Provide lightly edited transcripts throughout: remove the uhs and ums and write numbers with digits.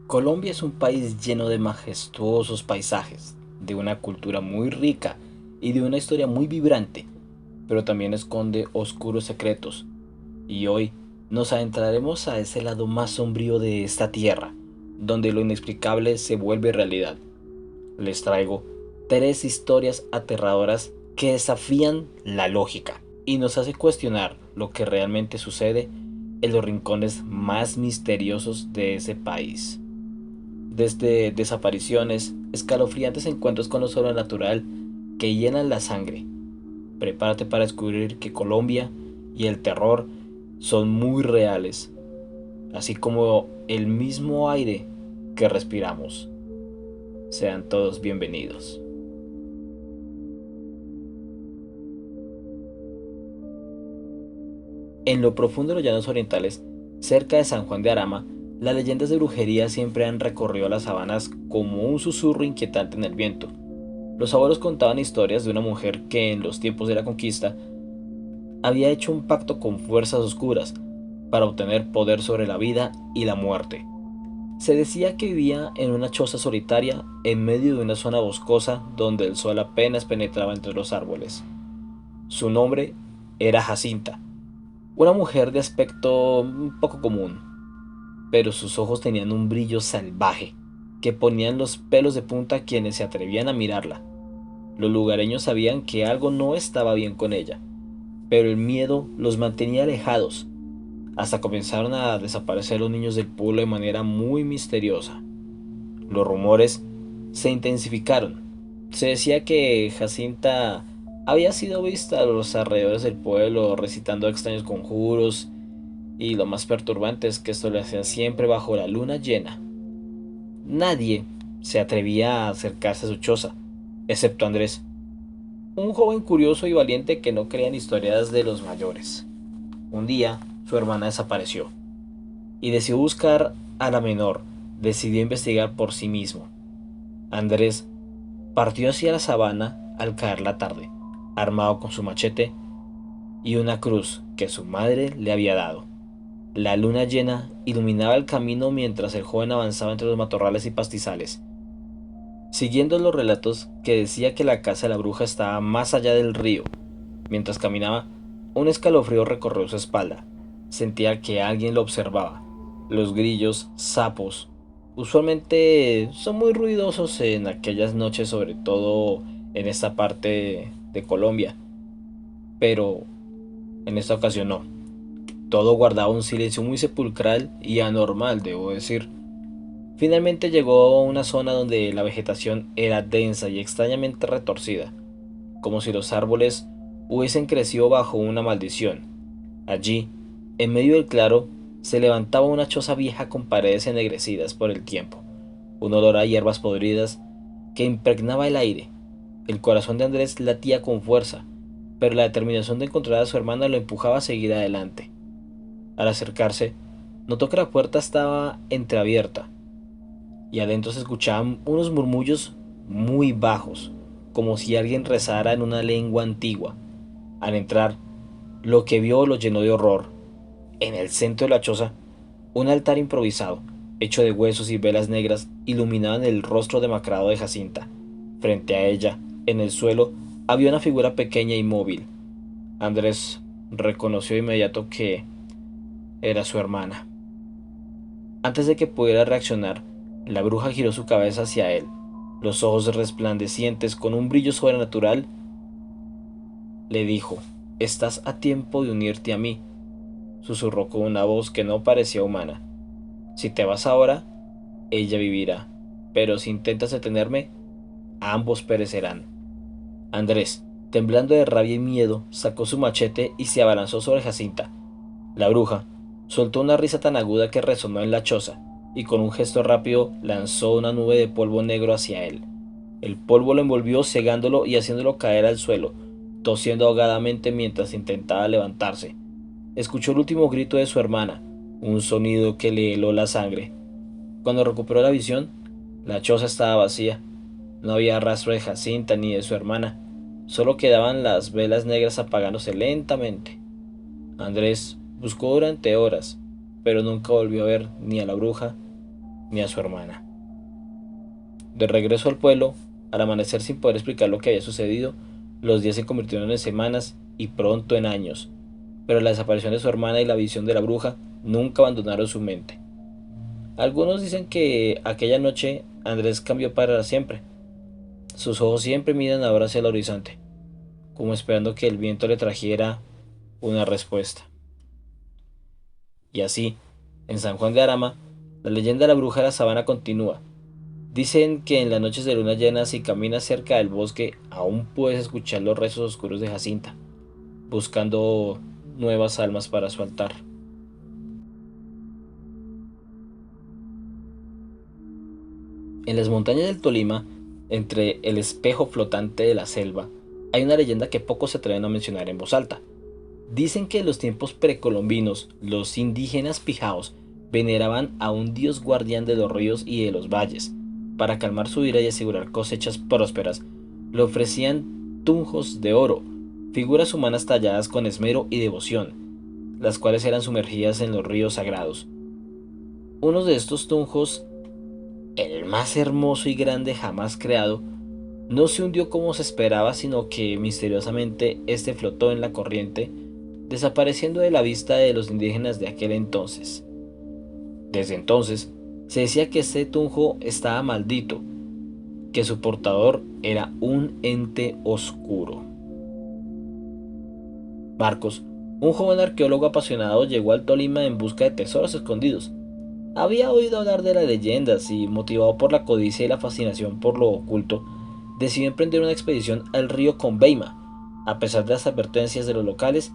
Colombia es un país lleno de majestuosos paisajes, de una cultura muy rica y de una historia muy vibrante, pero también esconde oscuros secretos. Y hoy nos adentraremos a ese lado más sombrío de esta tierra, donde lo inexplicable se vuelve realidad. Les traigo tres historias aterradoras que desafían la lógica y nos hace cuestionar lo que realmente sucede en los rincones más misteriosos de ese país. Desde desapariciones, escalofriantes encuentros con lo sobrenatural que llenan la sangre. Prepárate para descubrir que Colombia y el terror son muy reales, así como el mismo aire que respiramos. Sean todos bienvenidos. En lo profundo de los llanos orientales, cerca de San Juan de Arama, las leyendas de brujería siempre han recorrido las sabanas como un susurro inquietante en el viento. Los abuelos contaban historias de una mujer que en los tiempos de la conquista había hecho un pacto con fuerzas oscuras para obtener poder sobre la vida y la muerte. Se decía que vivía en una choza solitaria en medio de una zona boscosa donde el sol apenas penetraba entre los árboles. Su nombre era Jacinta, una mujer de aspecto un poco común, pero sus ojos tenían un brillo salvaje que ponían los pelos de punta a quienes se atrevían a mirarla. Los lugareños sabían que algo no estaba bien con ella, pero el miedo los mantenía alejados. Hasta comenzaron a desaparecer los niños del pueblo de manera muy misteriosa. Los rumores se intensificaron. Se decía que Jacinta había sido vista a los alrededores del pueblo recitando extraños conjuros, y lo más perturbante es que esto lo hacía siempre bajo la luna llena. Nadie se atrevía a acercarse a su choza, excepto Andrés, un joven curioso y valiente que no creía en historias de los mayores. Un día, su hermana desapareció y decidió buscar a la menor. Decidió investigar por sí mismo. Andrés partió hacia la sabana al caer la tarde, armado con su machete y una cruz que su madre le había dado. La luna llena iluminaba el camino mientras el joven avanzaba entre los matorrales y pastizales, siguiendo los relatos que decía que la casa de la bruja estaba más allá del río. Mientras caminaba, un escalofrío recorrió su espalda. Sentía que alguien lo observaba. Los grillos, sapos, usualmente son muy ruidosos en aquellas noches, sobre todo en esta parte de Colombia, pero en esta ocasión no. Todo guardaba un silencio muy sepulcral y anormal, debo decir. Finalmente llegó a una zona donde la vegetación era densa y extrañamente retorcida, como si los árboles hubiesen crecido bajo una maldición. Allí, en medio del claro, se levantaba una choza vieja con paredes ennegrecidas por el tiempo, un olor a hierbas podridas que impregnaba el aire. El corazón de Andrés latía con fuerza, pero la determinación de encontrar a su hermana lo empujaba a seguir adelante. Al acercarse, notó que la puerta estaba entreabierta y adentro se escuchaban unos murmullos muy bajos, como si alguien rezara en una lengua antigua. Al entrar, lo que vio lo llenó de horror. En el centro de la choza, un altar improvisado, hecho de huesos y velas negras, iluminaban el rostro demacrado de Jacinta. Frente a ella, en el suelo, había una figura pequeña e inmóvil. Andrés reconoció de inmediato que era su hermana. Antes de que pudiera reaccionar, la bruja giró su cabeza hacia él. Los ojos resplandecientes con un brillo sobrenatural le dijo: «Estás a tiempo de unirte a mí», susurró con una voz que no parecía humana. «Si te vas ahora, ella vivirá, pero si intentas detenerme, ambos perecerán». Andrés, temblando de rabia y miedo, sacó su machete y se abalanzó sobre Jacinta. La bruja soltó una risa tan aguda que resonó en la choza, y con un gesto rápido lanzó una nube de polvo negro hacia él. El polvo lo envolvió, cegándolo y haciéndolo caer al suelo, tosiendo ahogadamente mientras intentaba levantarse. Escuchó el último grito de su hermana, un sonido que le heló la sangre. Cuando recuperó la visión, la choza estaba vacía. No había rastro de Jacinta ni de su hermana. Solo quedaban las velas negras apagándose lentamente. Andrés buscó durante horas, pero nunca volvió a ver ni a la bruja ni a su hermana. De regreso al pueblo, al amanecer sin poder explicar lo que había sucedido, los días se convirtieron en semanas y pronto en años, pero la desaparición de su hermana y la visión de la bruja nunca abandonaron su mente. Algunos dicen que aquella noche Andrés cambió para siempre. Sus ojos siempre miran ahora hacia el horizonte, como esperando que el viento le trajera una respuesta. Y así, en San Juan de Arama, la leyenda de la bruja de la sabana continúa. Dicen que en las noches de luna llena, si caminas cerca del bosque, aún puedes escuchar los rezos oscuros de Jacinta, buscando nuevas almas para su altar. En las montañas del Tolima, entre el espejo flotante de la selva, hay una leyenda que pocos se atreven a mencionar en voz alta. Dicen que en los tiempos precolombinos, los indígenas pijaos veneraban a un dios guardián de los ríos y de los valles. Para calmar su ira y asegurar cosechas prósperas, le ofrecían tunjos de oro, figuras humanas talladas con esmero y devoción, las cuales eran sumergidas en los ríos sagrados. Uno de estos tunjos, el más hermoso y grande jamás creado, no se hundió como se esperaba, sino que misteriosamente este flotó en la corriente, desapareciendo de la vista de los indígenas de aquel entonces. Desde entonces, se decía que este tunjo estaba maldito, que su portador era un ente oscuro. Marcos, un joven arqueólogo apasionado, llegó al Tolima en busca de tesoros escondidos. Había oído hablar de las leyendas y, motivado por la codicia y la fascinación por lo oculto, decidió emprender una expedición al río Conveima, a pesar de las advertencias de los locales,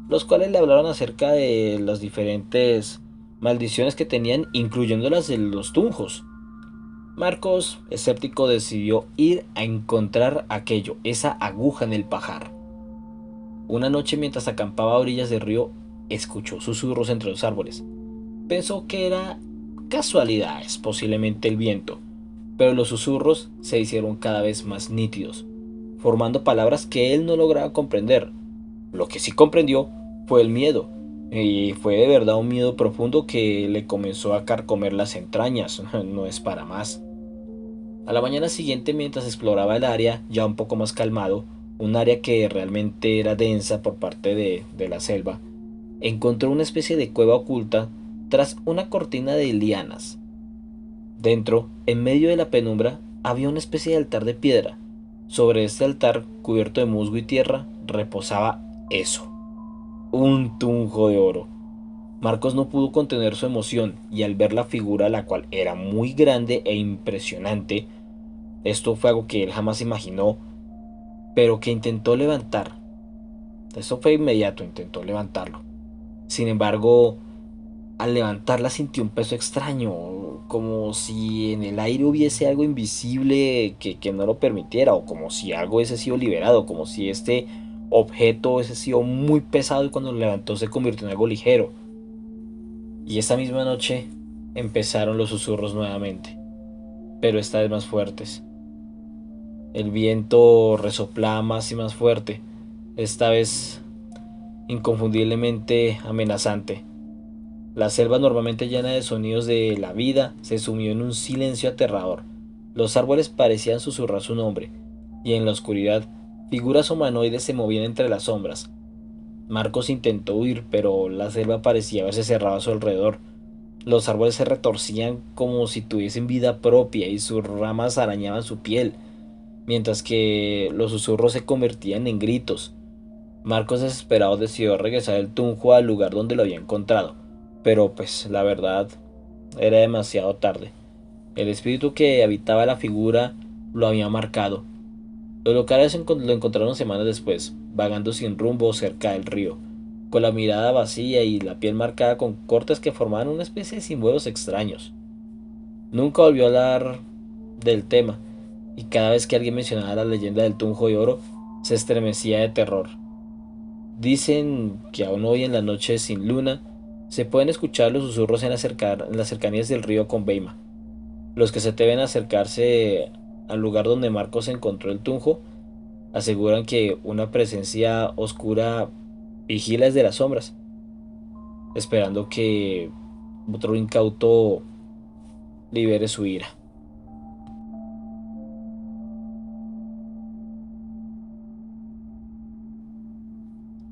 los cuales le hablaron acerca de las diferentes maldiciones que tenían, incluyendo las de los tunjos. Marcos, escéptico, decidió ir a encontrar aquello, esa aguja en el pajar. Una noche, mientras acampaba a orillas del río, escuchó susurros entre los árboles. Pensó que era casualidades, posiblemente el viento, pero los susurros se hicieron cada vez más nítidos, formando palabras que él no lograba comprender. Lo que sí comprendió fue el miedo, y fue de verdad un miedo profundo que le comenzó a carcomer las entrañas, no es para más. A la mañana siguiente, mientras exploraba el área, ya un poco más calmado, un área que realmente era densa por parte de la selva, encontró una especie de cueva oculta tras una cortina de lianas. Dentro, en medio de la penumbra, había una especie de altar de piedra. Sobre este altar, cubierto de musgo y tierra, reposaba eso, un tunjo de oro. Marcos no pudo contener su emoción y al ver la figura, la cual era muy grande e impresionante, esto fue algo que él jamás imaginó, pero que intentó levantar. Esto fue inmediato, intentó levantarlo. Sin embargo, al levantarla sintió un peso extraño, como si en el aire hubiese algo invisible que no lo permitiera, o como si algo hubiese sido liberado, como si este objeto hubiese sido muy pesado y cuando lo levantó se convirtió en algo ligero. Y esa misma noche empezaron los susurros nuevamente, pero esta vez más fuertes. El viento resoplaba más y más fuerte, esta vez inconfundiblemente amenazante. La selva, normalmente llena de sonidos de la vida, se sumió en un silencio aterrador. Los árboles parecían susurrar su nombre, y en la oscuridad, figuras humanoides se movían entre las sombras. Marcos intentó huir, pero la selva parecía haberse cerrado a su alrededor. Los árboles se retorcían como si tuviesen vida propia y sus ramas arañaban su piel, mientras que los susurros se convertían en gritos. Marcos, desesperado, decidió regresar el tunjo al lugar donde lo había encontrado, pero pues la verdad era demasiado tarde. El espíritu que habitaba la figura lo había marcado. Los locales lo encontraron semanas después, vagando sin rumbo cerca del río, con la mirada vacía y la piel marcada con cortes que formaban una especie de símbolos extraños. Nunca volvió a hablar del tema, y cada vez que alguien mencionaba la leyenda del Tunjo de Oro, se estremecía de terror. Dicen que aún hoy, en la noche sin luna, se pueden escuchar los susurros en las cercanías del río Conveima. Los que se atreven a acercarse al lugar donde Marcos encontró el Tunjo aseguran que una presencia oscura vigila desde las sombras, esperando que otro incauto libere su ira.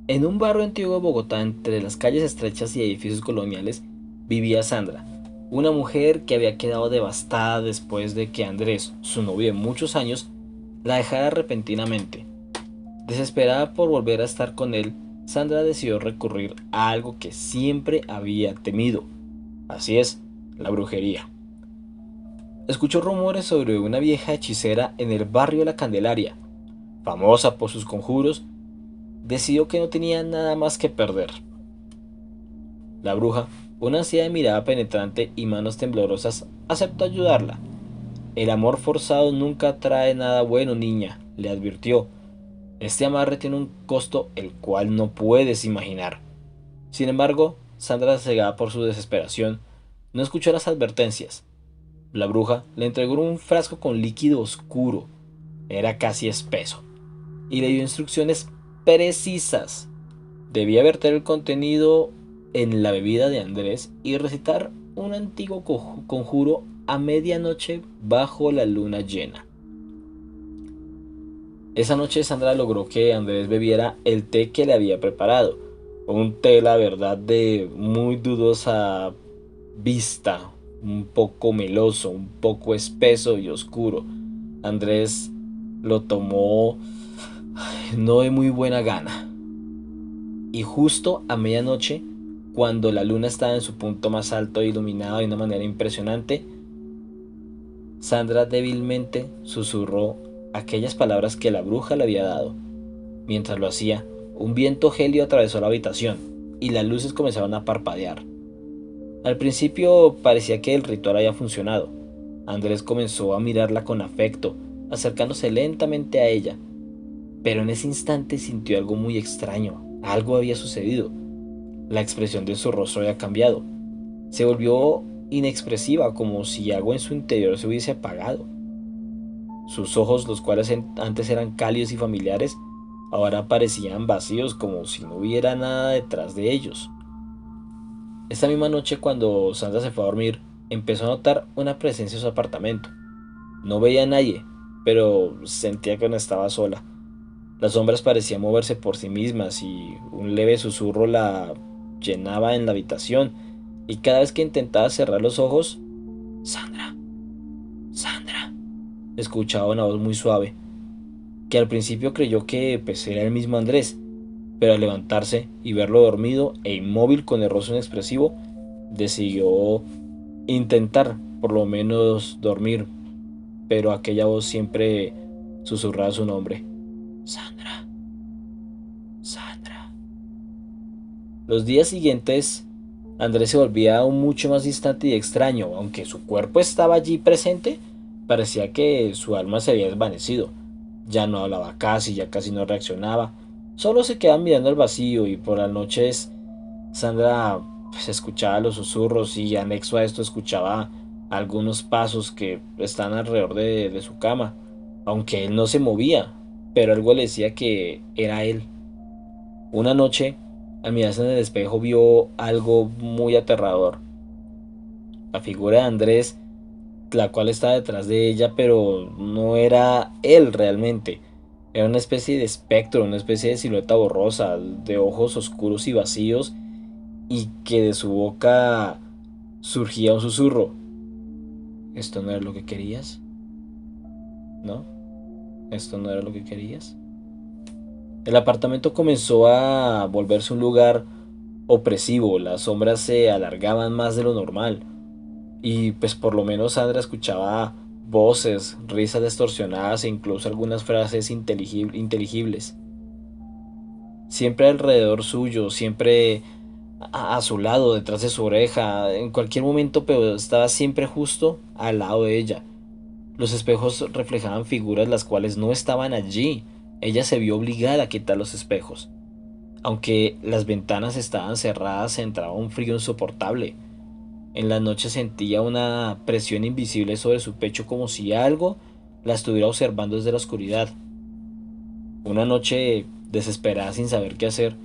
En un barrio antiguo de Bogotá, entre las calles estrechas y edificios coloniales, vivía Sandra, una mujer que había quedado devastada después de que Andrés, su novio de muchos años, la dejara repentinamente. Desesperada por volver a estar con él, Sandra decidió recurrir a algo que siempre había temido. Así es, la brujería. Escuchó rumores sobre una vieja hechicera en el barrio La Candelaria, famosa por sus conjuros. Decidió que no tenía nada más que perder. La bruja, una anciana de mirada penetrante y manos temblorosas, aceptó ayudarla. El amor forzado nunca trae nada bueno, niña, le advirtió. Este amarre tiene un costo el cual no puedes imaginar. Sin embargo, Sandra, cegada por su desesperación, no escuchó las advertencias. La bruja le entregó un frasco con líquido oscuro, era casi espeso, y le dio instrucciones precisas. Debía verter el contenido en la bebida de Andrés y recitar un antiguo conjuro a medianoche bajo la luna llena. Esa noche Sandra logró que Andrés bebiera el té que le había preparado. Un té, la verdad, de muy dudosa vista, un poco meloso, un poco espeso y oscuro. Andrés lo tomó no de muy buena gana. Y justo a medianoche, cuando la luna estaba en su punto más alto e iluminada de una manera impresionante, Sandra débilmente susurró aquellas palabras que la bruja le había dado. Mientras lo hacía, un viento gélido atravesó la habitación y las luces comenzaron a parpadear. Al principio parecía que el ritual había funcionado. Andrés comenzó a mirarla con afecto, acercándose lentamente a ella. Pero en ese instante sintió algo muy extraño. Algo había sucedido. La expresión de su rostro había cambiado. Se volvió inexpresiva, como si algo en su interior se hubiese apagado. Sus ojos, los cuales antes eran cálidos y familiares, ahora parecían vacíos, como si no hubiera nada detrás de ellos. Esta misma noche, cuando Sandra se fue a dormir, empezó a notar una presencia en su apartamento. No veía a nadie, pero sentía que no estaba sola. Las sombras parecían moverse por sí mismas y un leve susurro la llenaba en la habitación, y cada vez que intentaba cerrar los ojos, Sandra, Sandra, escuchaba una voz muy suave, que al principio creyó que pues, era el mismo Andrés, pero al levantarse y verlo dormido e inmóvil con el rostro inexpresivo, decidió intentar por lo menos dormir, pero aquella voz siempre susurraba su nombre. Sandra, Sandra. Los días siguientes, Andrés se volvía aún mucho más distante y extraño. Aunque su cuerpo estaba allí presente, parecía que su alma se había desvanecido. Ya no hablaba casi, ya casi no reaccionaba. Solo se quedaba mirando al vacío, y por las noches Sandra pues, escuchaba los susurros, y anexo a esto escuchaba algunos pasos que estaban alrededor de su cama, aunque él no se movía, pero algo le decía que era él. Una noche, al mirarse en el espejo, vio algo muy aterrador. La figura de Andrés, la cual estaba detrás de ella, pero no era él realmente. Era una especie de espectro, una especie de silueta borrosa, de ojos oscuros y vacíos, y que de su boca surgía un susurro. ¿Esto no era lo que querías? ¿No? ¿Esto no era lo que querías? El apartamento comenzó a volverse un lugar opresivo, las sombras se alargaban más de lo normal, y pues por lo menos Sandra escuchaba voces, risas distorsionadas e incluso algunas frases inteligibles. Siempre alrededor suyo, siempre a su lado, detrás de su oreja, en cualquier momento, pero estaba siempre justo al lado de ella. Los espejos reflejaban figuras las cuales no estaban allí. Ella se vio obligada a quitar los espejos. Aunque las ventanas estaban cerradas, entraba un frío insoportable. En la noche sentía una presión invisible sobre su pecho, como si algo la estuviera observando desde la oscuridad. Una noche, desesperada sin saber qué hacer,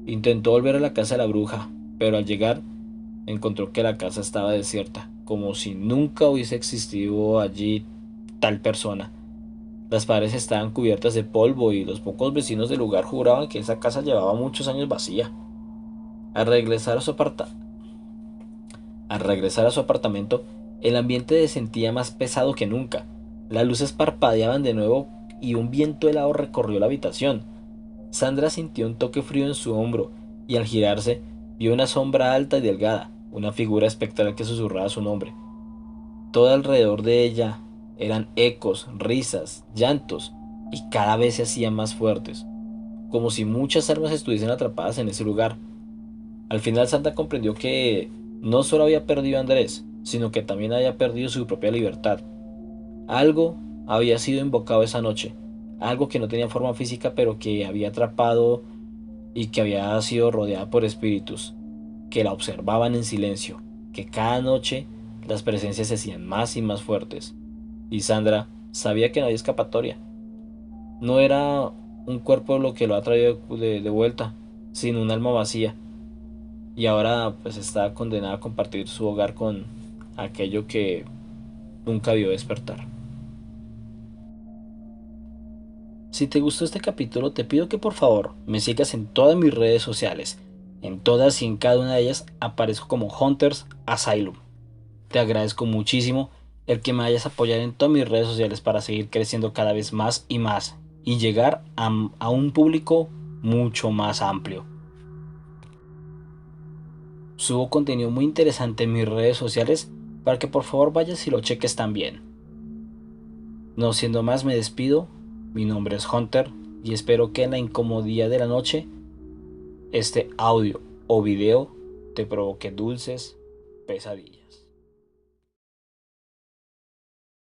intentó volver a la casa de la bruja, pero al llegar encontró que la casa estaba desierta. como si nunca hubiese existido allí tal persona. Las paredes estaban cubiertas de polvo y los pocos vecinos del lugar juraban que esa casa llevaba muchos años vacía. Al regresar a su aparta- Al regresar a su apartamento, el ambiente se sentía más pesado que nunca. Las luces parpadeaban de nuevo y un viento helado recorrió la habitación. Sandra sintió un toque frío en su hombro y al girarse vio una sombra alta y delgada, una figura espectral que susurraba su nombre. Todo alrededor de ella eran ecos, risas, llantos y cada vez se hacían más fuertes, como si muchas almas estuviesen atrapadas en ese lugar. Al final Sandra comprendió que no solo había perdido a Andrés, sino que también había perdido su propia libertad. Algo había sido invocado esa noche, algo que no tenía forma física pero que había atrapado y que había sido rodeada por espíritus, que la observaban en silencio, que cada noche las presencias se hacían más y más fuertes. Y Sandra sabía que no había escapatoria. No era un cuerpo lo que lo ha traído de vuelta, sino un alma vacía. Y ahora pues está condenada a compartir su hogar con aquello que nunca vio despertar. Si te gustó este capítulo, te pido que por favor me sigas en todas mis redes sociales. En todas y en cada una de ellas aparezco como Hunters Asylum. Te agradezco muchísimo el que me vayas a apoyar en todas mis redes sociales para seguir creciendo cada vez más y más y llegar a un público mucho más amplio. Subo contenido muy interesante en mis redes sociales para que por favor vayas y lo cheques también. No siendo más, me despido. Mi nombre es Hunter y espero que en la incomodidad de la noche este audio o video te provoque dulces pesadillas.